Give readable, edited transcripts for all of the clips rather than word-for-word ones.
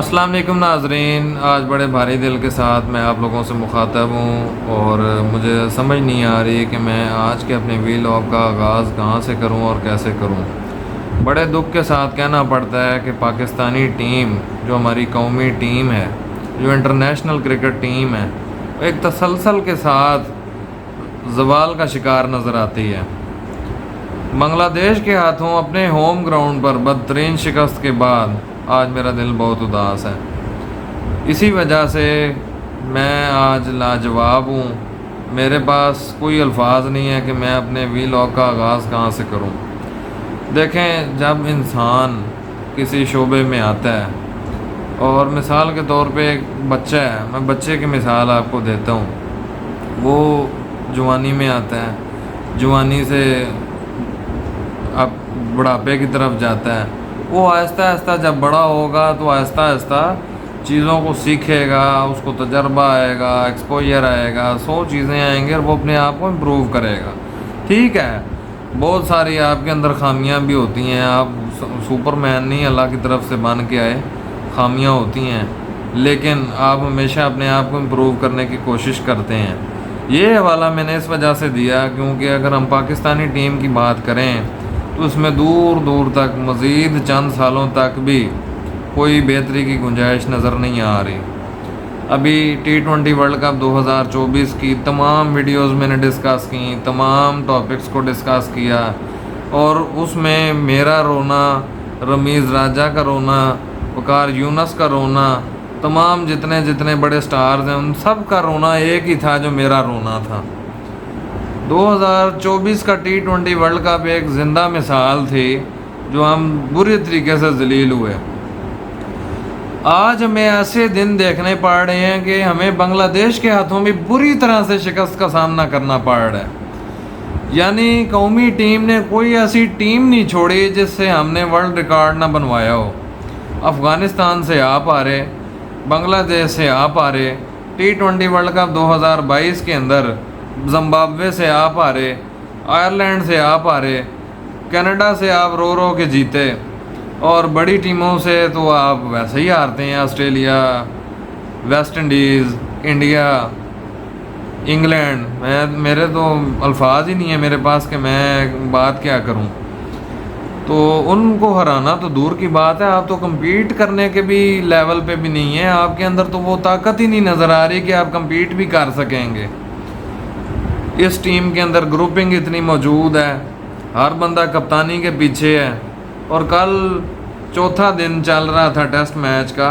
अस्सलाम वालेकुम नाजरीन, आज बड़े भारी दिल के साथ मैं आप लोगों से मुखातब हूँ और मुझे समझ नहीं आ रही कि मैं आज के अपने वीलॉग का आगाज़ कहाँ से करूँ और कैसे करूँ। बड़े दुख के साथ कहना पड़ता है कि पाकिस्तानी टीम जो हमारी कौमी टीम है, जो इंटरनेशनल क्रिकेट टीम है, एक तसलसल के साथ ज़वाल का शिकार नज़र आती है। बांग्लादेश के हाथों अपने होम ग्राउंड पर बदतरीन शिकस्त के बाद आज मेरा दिल बहुत उदास है। इसी वजह से मैं आज लाजवाब हूँ। मेरे पास कोई अल्फाज नहीं है कि मैं अपने वीलॉग का आगाज़ कहाँ से करूँ। देखें, जब इंसान किसी शोबे में आता है और मिसाल के तौर पे एक बच्चा है, मैं बच्चे की मिसाल आपको देता हूँ। वो जवानी में आता है, जवानी से अब बुढ़ापे की तरफ जाता है। वो आहिस्ता आहिस्ता जब बड़ा होगा तो आहिस्ता आहिस्ता चीज़ों को सीखेगा, उसको तजर्बा आएगा, एक्सपोजर आएगा, 100 चीज़ें आएंगी और वो अपने आप को इम्प्रूव करेगा। ठीक है, बहुत सारी आपके अंदर खामियां भी होती हैं। आप सुपरमैन नहीं अल्लाह की तरफ से बन के आए, खामियां होती हैं, लेकिन आप हमेशा अपने आप को इम्प्रूव करने की कोशिश करते हैं। ये हवाला मैंने इस वजह से दिया क्योंकि अगर हम पाकिस्तानी टीम की बात करें तो उसमें दूर दूर तक मज़ीद चंद सालों तक भी कोई बेहतरी की गुंजाइश नज़र नहीं आ रही। अभी T20 वर्ल्ड कप 2024 की तमाम वीडियोस मैंने डिस्कस की, तमाम टॉपिक्स को डिस्कस किया और उसमें मेरा रोना, रमीज़ राजा का रोना, वकार यूनस का रोना, तमाम जितने जितने बड़े स्टार्स हैं उन सब का रोना एक ही था जो मेरा रोना था। 2024 का T20 वर्ल्ड कप एक ज़िंदा मिसाल थी जो हम बुरी तरीके से जलील हुए। आज हमें ऐसे दिन देखने पड़ रहे हैं कि हमें बांग्लादेश के हाथों में बुरी तरह से शिकस्त का सामना करना पड़ रहा है। यानी कौमी टीम ने कोई ऐसी टीम नहीं छोड़ी जिससे हमने वर्ल्ड रिकॉर्ड ना बनवाया हो। अफ़गानिस्तान से आप आ रहे, बांग्लादेश से आप आ रहे, T20 वर्ल्ड कप 2022 के अंदर जिम्बाब्वे से आप आ रहे, आयरलैंड से आप आ रहे, कनाडा से आप रो रो के जीते और बड़ी टीमों से तो आप वैसे ही हारते हैं। Australia, West Indies, India, England, मेरे तो अल्फाज ही नहीं है मेरे पास कि मैं बात क्या करूं। तो उनको हराना तो दूर की बात है, आप तो compete करने के भी लेवल पे भी नहीं है। आपके अंदर तो वो ताकत ही नहीं नज़र आ रही कि आप compete भी कर सकेंगे। इस टीम के अंदर ग्रुपिंग इतनी मौजूद है, हर बंदा कप्तानी के पीछे है। और कल चौथा दिन चल रहा था टेस्ट मैच का,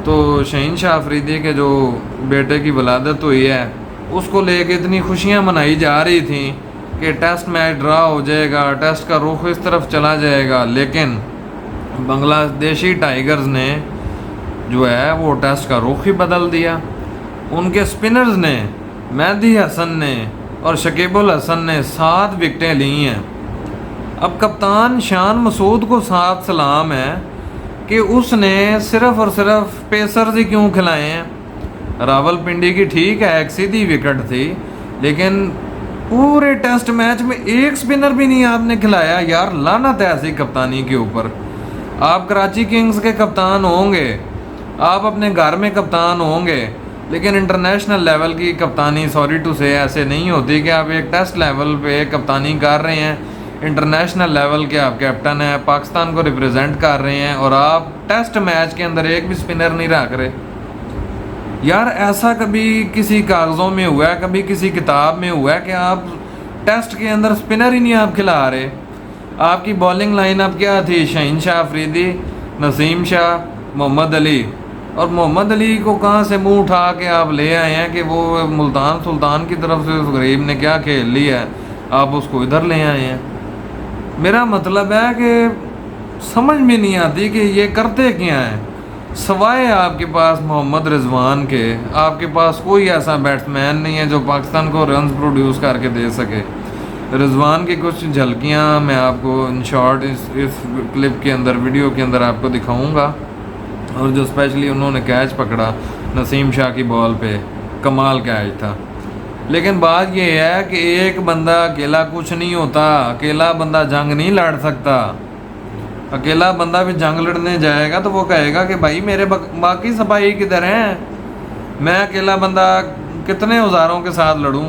तो शहीन शाह अफरीदी के जो बेटे की वलादत हुई है उसको लेके इतनी खुशियां मनाई जा रही थी कि टेस्ट मैच ड्रा हो जाएगा, टेस्ट का रुख इस तरफ चला जाएगा। लेकिन बांग्लादेशी टाइगर्स ने जो है वो टेस्ट का रुख ही बदल दिया। उनके स्पिनर्स ने, मेहदी हसन ने और शकीबुल हसन ने 7 विकेटें ली हैं। अब कप्तान शान मसूद को साथ सलाम है कि उसने सिर्फ़ और सिर्फ पेसर्स ही क्यों खिलाए हैं। रावलपिंडी की ठीक है एक सीधी विकेट थी, लेकिन पूरे टेस्ट मैच में एक स्पिनर भी नहीं आपने खिलाया। यार लानत है ऐसी कप्तानी के ऊपर। आप कराची किंग्स के कप्तान होंगे, आप अपने घर में कप्तान होंगे, लेकिन इंटरनेशनल लेवल की कप्तानी सॉरी टू से ऐसे नहीं होती कि आप एक टेस्ट लेवल पे कप्तानी कर रहे हैं, इंटरनेशनल लेवल के आप कैप्टन हैं, पाकिस्तान को रिप्रेजेंट कर रहे हैं और आप टेस्ट मैच के अंदर एक भी स्पिनर नहीं रख रहे। यार ऐसा कभी किसी कागज़ों में हुआ है, कभी किसी किताब में हुआ है कि आप टेस्ट के अंदर स्पिनर ही नहीं आप खिला रहे। आपकी बॉलिंग लाइनअप क्या थी? शहीन शाह अफरीदी, नसीम शाह, मोहम्मद अली। और मोहम्मद अली को कहाँ से मुंह उठा के आप ले आए हैं कि वो मुल्तान सुल्तान की तरफ से उस गरीब ने क्या खेल लिया है, आप उसको इधर ले आए हैं। मेरा मतलब है कि समझ में नहीं आती कि ये करते क्या हैं। सवाए आपके पास मोहम्मद रिजवान के, आपके पास कोई ऐसा बैट्समैन नहीं है जो पाकिस्तान को रन्स प्रोड्यूस करके दे सके। रिजवान की कुछ झलकियाँ मैं आपको इन शॉर्ट इस क्लिप के अंदर, वीडियो के अंदर आपको दिखाऊंगा। और जो स्पेशली उन्होंने कैच पकड़ा नसीम शाह की बॉल पे, कमाल कैच था। लेकिन बात यह है कि एक बंदा अकेला कुछ नहीं होता, अकेला बंदा जंग नहीं लड़ सकता। अकेला बंदा भी जंग लड़ने जाएगा तो वो कहेगा कि भाई मेरे बाकी सिपाही किधर हैं, मैं अकेला बंदा कितने औजारों के साथ लड़ूं।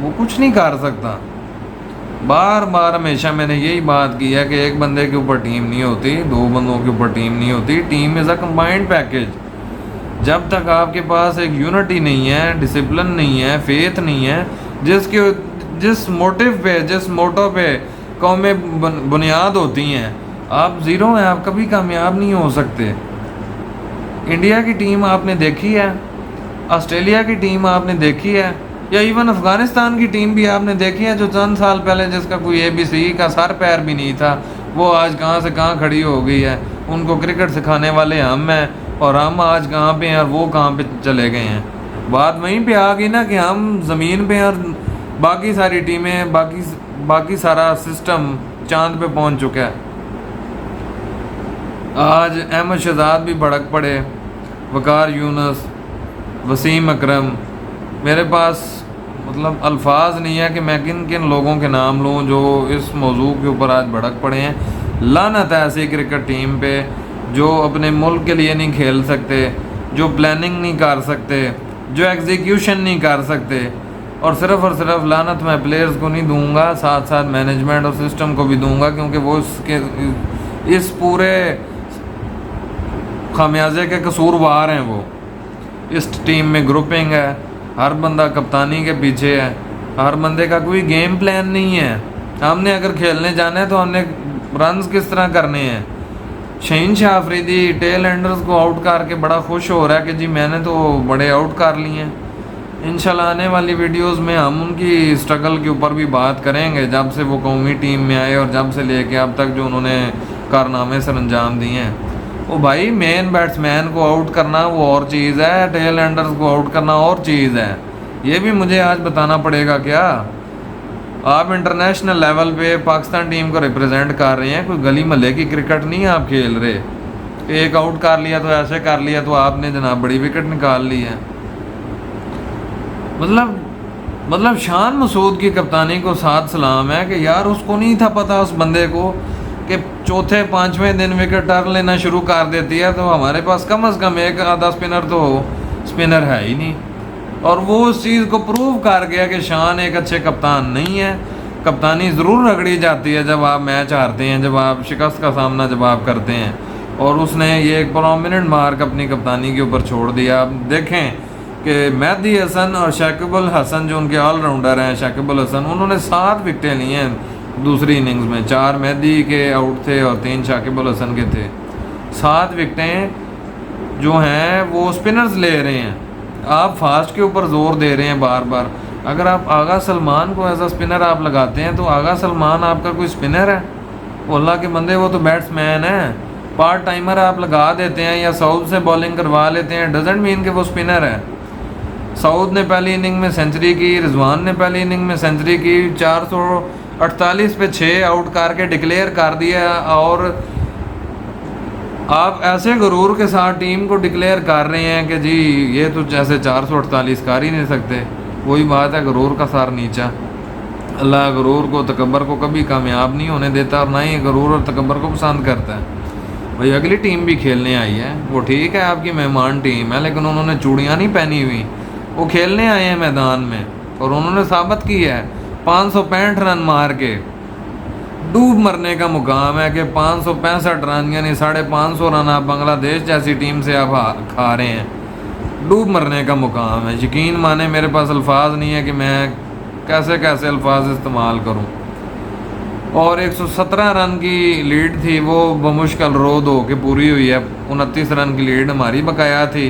वो कुछ नहीं कर सकता। बार बार हमेशा मैंने यही बात की है कि एक बंदे के ऊपर टीम नहीं होती, दो बंदों के ऊपर टीम नहीं होती। Team is a combined package. जब तक आपके पास एक यूनिटी नहीं है, डिसिप्लिन नहीं है, फेथ नहीं है, जिस मोटिव पे, जिस मोटो पे कौमें बुनियाद होती हैं, आप ज़ीरो हैं, आप कभी कामयाब नहीं हो सकते। इंडिया की टीम आपने देखी है, ऑस्ट्रेलिया की टीम आपने देखी है, या इवन अफ़गानिस्तान की टीम भी आपने देखी है, जो चंद साल पहले जिसका कोई ABC का सर पैर भी नहीं था, वो आज कहाँ से कहाँ खड़ी हो गई है। उनको क्रिकेट सिखाने वाले हम हैं, और हम आज कहाँ पे हैं और वो कहाँ पे चले गए हैं। बात वहीं पे आ गई ना कि हम ज़मीन पे और बाकी सारी टीमें, बाकी सारा सिस्टम चांद पे पहुँच चुका है। आज अहमद शहजाद भी भड़क पड़े, वकार यूनुस, वसीम अकरम। मेरे पास मतलब अल्फाज नहीं है कि मैं किन किन लोगों के नाम लूँ जो इस मौजू के ऊपर आज भड़क पड़े हैं। लानत है ऐसी क्रिकेट टीम पे जो अपने मुल्क के लिए नहीं खेल सकते, जो प्लानिंग नहीं कर सकते, जो एग्जीक्यूशन नहीं कर सकते। और सिर्फ लानत मैं प्लेयर्स को नहीं दूंगा, साथ साथ मैनेजमेंट और सिस्टम को भी दूंगा, क्योंकि वो इस पूरे खामियाजे के कसूरवार हैं। वो इस टीम में ग्रुपिंग है, हर बंदा कप्तानी के पीछे है, हर बंदे का कोई गेम प्लान नहीं है। हमने अगर खेलने जाना है तो हमने रन्स किस तरह करने हैं। शहीन शाह अफरीदी टेल एंडर्स को आउट करके बड़ा खुश हो रहा है कि जी मैंने तो बड़े आउट कर लिए हैं। इंशाल्लाह आने वाली वीडियोस में हम उनकी स्ट्रगल के ऊपर भी बात करेंगे, जब से वो कौमी टीम में आए और जब से लेके अब तक जो उन्होंने कारनामे सर अंजाम दिए हैं। ओ भाई, मेन बैट्समैन को आउट करना वो और चीज़ है, टेल एंडर्स को आउट करना और चीज़ है। ये भी मुझे आज बताना पड़ेगा क्या? आप इंटरनेशनल लेवल पे पाकिस्तान टीम को रिप्रेजेंट कर रहे हैं, कोई गली महल्ले की क्रिकेट नहीं आप खेल रहे। एक आउट कर लिया तो ऐसे कर लिया तो आपने जनाब बड़ी विकेट निकाल ली है। मतलब शान मसूद की कप्तानी को साथ सलाम है कि यार उसको नहीं था पता उस बंदे को कि चौथे पाँचवें दिन विकेट टर्न लेना शुरू कर देती है, तो हमारे पास कम से कम एक आधा स्पिनर है ही नहीं। और वो उस चीज़ को प्रूव कर गया कि शान एक अच्छे कप्तान नहीं है। कप्तानी ज़रूर रगड़ी जाती है जब आप मैच हारते हैं, जब आप शिकस्त का सामना जब आप करते हैं। और उसने ये एक प्रोमिनेंट मार्क अपनी कप्तानी के ऊपर छोड़ दिया। आप देखें कि मेहदी हसन और शाकिबुल हसन जो उनके ऑलराउंडर हैं, शाकिबुल हसन, उन्होंने 7 विकेटें ली हैं दूसरी इनिंग्स में। 4 मेहदी के आउट थे और 3 शाकिबुल हसन के थे। 7 विकेटें जो हैं वो स्पिनर्स ले रहे हैं। आप फास्ट के ऊपर जोर दे रहे हैं बार बार। अगर आप आगा सलमान को एज अ स्पिनर आप लगाते हैं तो आगा सलमान आपका कोई स्पिनर है? अल्लाह के बंदे, वो तो बैट्समैन है। पार्ट टाइमर आप लगा देते हैं या सऊद से बॉलिंग करवा लेते हैं, डजेंट मीन कि वो स्पिनर है। सऊद ने पहली इनिंग में सेंचुरी की, रिजवान ने पहली इनिंग में सेंचुरी की, 448 पे 6 आउट करके डिक्लेयर कर दिया। और आप ऐसे गुरूर के साथ टीम को डिक्लेयर कर रहे हैं कि जी ये तो जैसे 448 कर ही नहीं सकते। वही बात है, गुरूर का सार नीचा। अल्लाह गुरूर को, तकब्बर को कभी कामयाब नहीं होने देता, और ना ही गुरूर और तकब्बर को पसंद करता है। भाई अगली टीम भी खेलने आई है, वो ठीक है आपकी मेहमान टीम है, लेकिन उन्होंने चूड़ियाँ नहीं पहनी हुई। वो खेलने आए हैं मैदान में और उन्होंने साबित किया है 565 रन मार के। डूब मरने का मुकाम है कि 565 रन यानी 550 रन आप बांग्लादेश जैसी टीम से आप खा रहे हैं। डूब मरने का मुकाम है। यकीन माने मेरे पास अल्फाज नहीं है कि मैं कैसे कैसे अल्फाज इस्तेमाल करूं। और 117 रन की लीड थी, वो बमुश्किल रो दो के पूरी हुई है। 29 रन की लीड हमारी बकाया थी।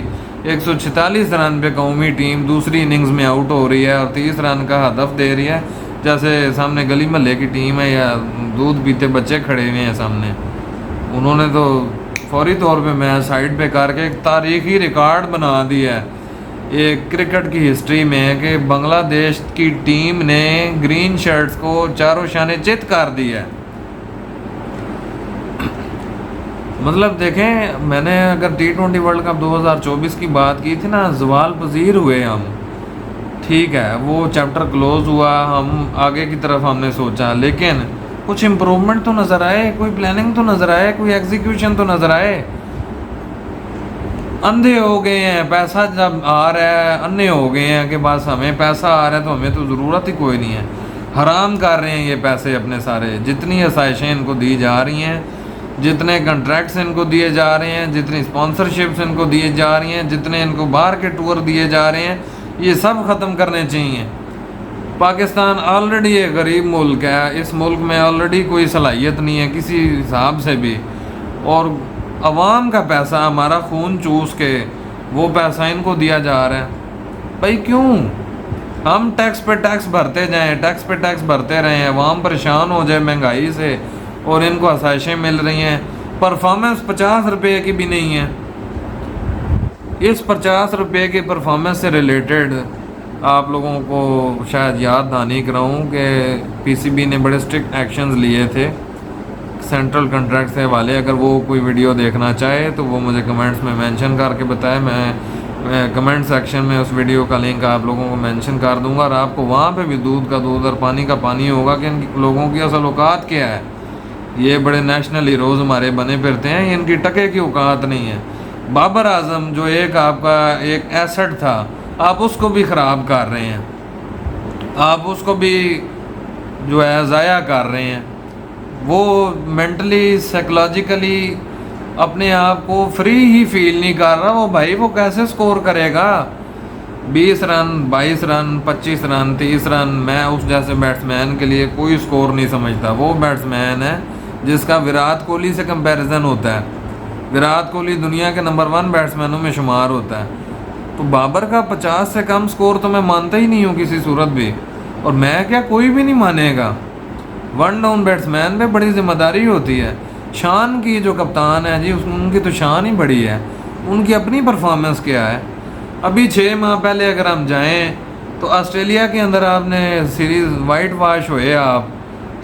146 रन पे कौमी टीम दूसरी इनिंग्स में आउट हो रही है और 30 रन का हदफ दे रही है, जैसे सामने गली महल्ले की टीम है या दूध पीते बच्चे खड़े हुए हैं सामने। उन्होंने तो फौरी तौर पे मैच साइड पे करके एक तारीखी रिकॉर्ड बना दिया है एक क्रिकेट की हिस्ट्री में कि बांग्लादेश की टीम ने ग्रीन शर्ट्स को चारों शाने चित कर दिया है। मतलब देखें, मैंने अगर T20 वर्ल्ड कप 2024 की बात की थी ना, ज़वाल पजीर हुए हम, ठीक है, वो चैप्टर क्लोज हुआ, हम आगे की तरफ हमने सोचा। लेकिन कुछ इम्प्रूवमेंट तो नज़र आए, कोई प्लानिंग तो नज़र आए, कोई एग्जीक्यूशन तो नज़र आए। अंधे हो गए हैं, पैसा जब आ रहा है अंधे हो गए हैं कि बस हमें पैसा आ रहा है तो हमें तो ज़रूरत ही कोई नहीं है। हराम कर रहे हैं ये पैसे अपने सारे, जितनी आसाइशें इनको दी जा रही हैं, जितने कॉन्ट्रैक्ट्स इनको दिए जा रहे हैं, जितनी स्पॉन्सरशिप्स इनको दिए जा रही हैं, जितने इनको बाहर के टूर दिए जा रहे हैं, ये सब ख़त्म करने चाहिए। पाकिस्तान ऑलरेडी एक गरीब मुल्क है, इस मुल्क में ऑलरेडी कोई सलाहियत नहीं है किसी हिसाब से भी, और अवाम का पैसा, हमारा खून चूस के वो पैसा इनको दिया जा रहा है। भाई क्यों हम टैक्स पे टैक्स भरते जाएं, टैक्स पे टैक्स भरते रहें, अवाम परेशान हो जाए महंगाई से और इनको आसाइशें मिल रही हैं। परफॉर्मेंस 50 रुपये की भी नहीं है। इस 50 रुपये की परफॉर्मेंस से रिलेटेड आप लोगों को शायद याद दहानी कराऊँ कि पीसीबी ने बड़े स्ट्रिक्ट एक्शंस लिए थे सेंट्रल कॉन्ट्रैक्ट से हवाले। अगर वो कोई वीडियो देखना चाहे तो वो मुझे कमेंट्स में मेंशन करके बताए, मैं कमेंट सेक्शन में उस वीडियो का लिंक आप लोगों को मेंशन कर दूंगा, और आपको वहाँ पे भी दूध का दूध और पानी का पानी होगा कि इन लोगों की असल औकात क्या है। ये बड़े नेशनल हीरोज़ हमारे बने फिरते हैं, इनकी टके की औकात नहीं है। बाबर आजम जो एक आपका एक एसेट था, आप उसको भी ख़राब कर रहे हैं, आप उसको भी जो है ज़ाया कर रहे हैं। वो मेंटली साइकोलॉजिकली अपने आप को फ्री ही फील नहीं कर रहा। वो भाई वो कैसे स्कोर करेगा 20 रन 22 रन 25 रन 30 रन। मैं उस जैसे बैट्समैन के लिए कोई स्कोर नहीं समझता। वो बैट्समैन है जिसका विराट कोहली से कंपैरिजन होता है। विराट कोहली दुनिया के नंबर 1 बैट्समैनों में शुमार होता है। तो बाबर का 50 से कम स्कोर तो मैं मानता ही नहीं हूँ किसी सूरत भी, और मैं क्या कोई भी नहीं मानेगा। 1 डाउन बैट्समैन पे बड़ी जिम्मेदारी होती है। शान की जो कप्तान है जी, उनकी तो शान ही बड़ी है। उनकी अपनी परफॉर्मेंस क्या है। अभी 6 माह पहले अगर हम जाएं तो ऑस्ट्रेलिया के अंदर आपने सीरीज़ वाइट वाश हुए, आप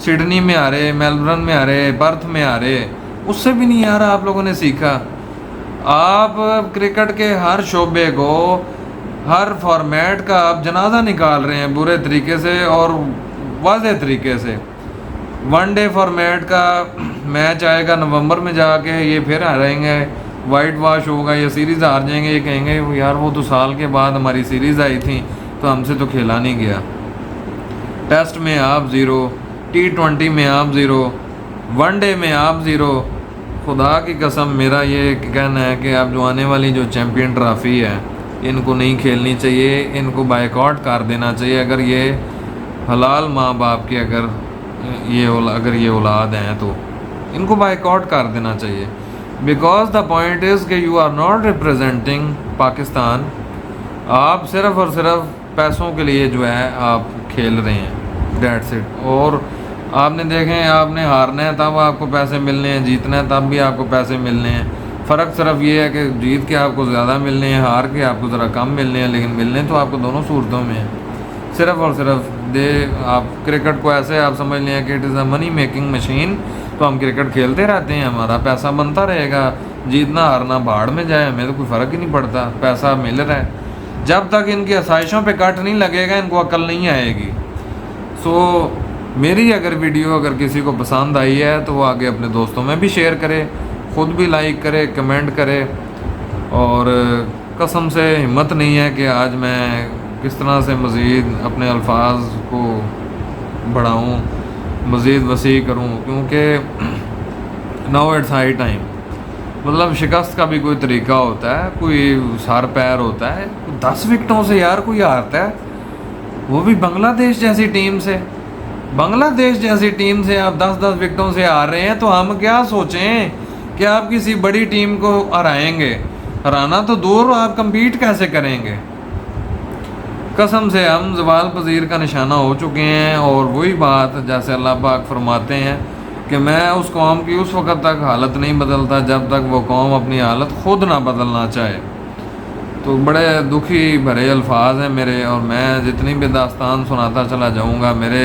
सिडनी में हारे, मेलबर्न में हारे, पर्थ में हारे, उससे भी नहीं यार आप लोगों ने सीखा। आप क्रिकेट के हर शोबे को, हर फॉर्मेट का आप जनाजा निकाल रहे हैं बुरे तरीके से और वाज़ेह तरीके से। 1 डे फॉर्मेट का मैच आएगा नवंबर में जाके, ये फिर हारेंगे, वाइट वॉश होगा, ये सीरीज़ हार जाएंगे, ये कहेंगे यार वो तो साल के बाद हमारी सीरीज़ आई थी तो हमसे तो खेला नहीं गया। टेस्ट में आप 0, T20 में आप 0, 1 डे में आप 0। खुदा की कसम मेरा ये कहना है कि अब जो आने वाली जो चैम्पियन ट्रॉफ़ी है इनको नहीं खेलनी चाहिए, इनको बायकॉट कर देना चाहिए। अगर ये हलाल माँ बाप के अगर ये औलाद हैं तो इनको बायकॉट कर देना चाहिए। बिकॉज द पॉइंट इज़ कि you are not representing Pakistan. आप सिर्फ़ और सिर्फ पैसों के लिए जो है आप खेल रहे हैं, दैट्स इट। और आपने देखें, आपने हारना है तब आपको पैसे मिलने हैं, जीतना है तब भी आपको पैसे मिलने हैं। फ़र्क सिर्फ ये है कि जीत के आपको ज़्यादा मिलने हैं, हार के आपको ज़रा कम मिलने हैं, लेकिन मिलने तो आपको दोनों सूरतों में हैं। सिर्फ़ और सिर्फ आप क्रिकेट को ऐसे आप समझ लें कि it is a money making machine. तो हम क्रिकेट खेलते रहते हैं, हमारा पैसा बनता रहेगा, जीतना हारना भाड़ में जाए, हमें तो कोई फ़र्क ही नहीं पड़ता, पैसा मिल रहा है। जब तक इनकी आसाइशों पे कट नहीं लगेगा इनको अक्ल नहीं आएगी। सो मेरी अगर वीडियो अगर किसी को पसंद आई है तो वो आगे अपने दोस्तों में भी शेयर करे, ख़ुद भी लाइक करे, कमेंट करे। और कसम से हिम्मत नहीं है कि आज मैं किस तरह से मज़ीद अपने अल्फाज को बढ़ाऊँ, मज़ीद वसी करूँ, क्योंकि नाउ इट्स हाई टाइम। मतलब शिकस्त का भी कोई तरीका होता है, कोई सर पैर होता है। 10 विकेटों से यार कोई हारता है, वो भी बांग्लादेश जैसी टीम से। बांग्लादेश जैसी टीम से आप 10-10 विकेटों से हार रहे हैं, तो हम क्या सोचें कि आप किसी बड़ी टीम को हराएंगे। हराना तो दूर, आप कम्पीट कैसे करेंगे। कसम से हम ज़वाल पज़ीर का निशाना हो चुके हैं। और वही बात जैसे अल्लाह पाक फरमाते हैं कि मैं उस कौम की उस वक़्त तक हालत नहीं बदलता जब तक वो कौम अपनी हालत ख़ुद ना बदलना चाहे। तो बड़े दुखी भरे अल्फाज हैं मेरे, और मैं जितनी भी दास्तान सुनाता चला जाऊँगा मेरे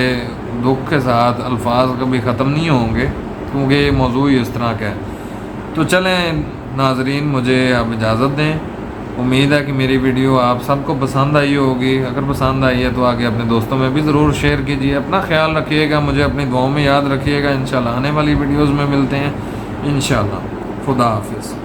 दुख के साथ अल्फाज कभी ख़त्म नहीं होंगे, क्योंकि ये मौजू ही इस तरह का है। तो चलें नाजरीन, मुझे अब इजाज़त दें। उम्मीद है कि मेरी वीडियो आप सबको पसंद आई होगी। अगर पसंद आई है तो आगे अपने दोस्तों में भी ज़रूर शेयर कीजिए। अपना ख्याल रखिएगा, मुझे अपनी दुआओं में याद रखिएगा। इंशाल्लाह आने वाली वीडियोज़ में मिलते हैं इंशाल्लाह। खुदा हाफिज़।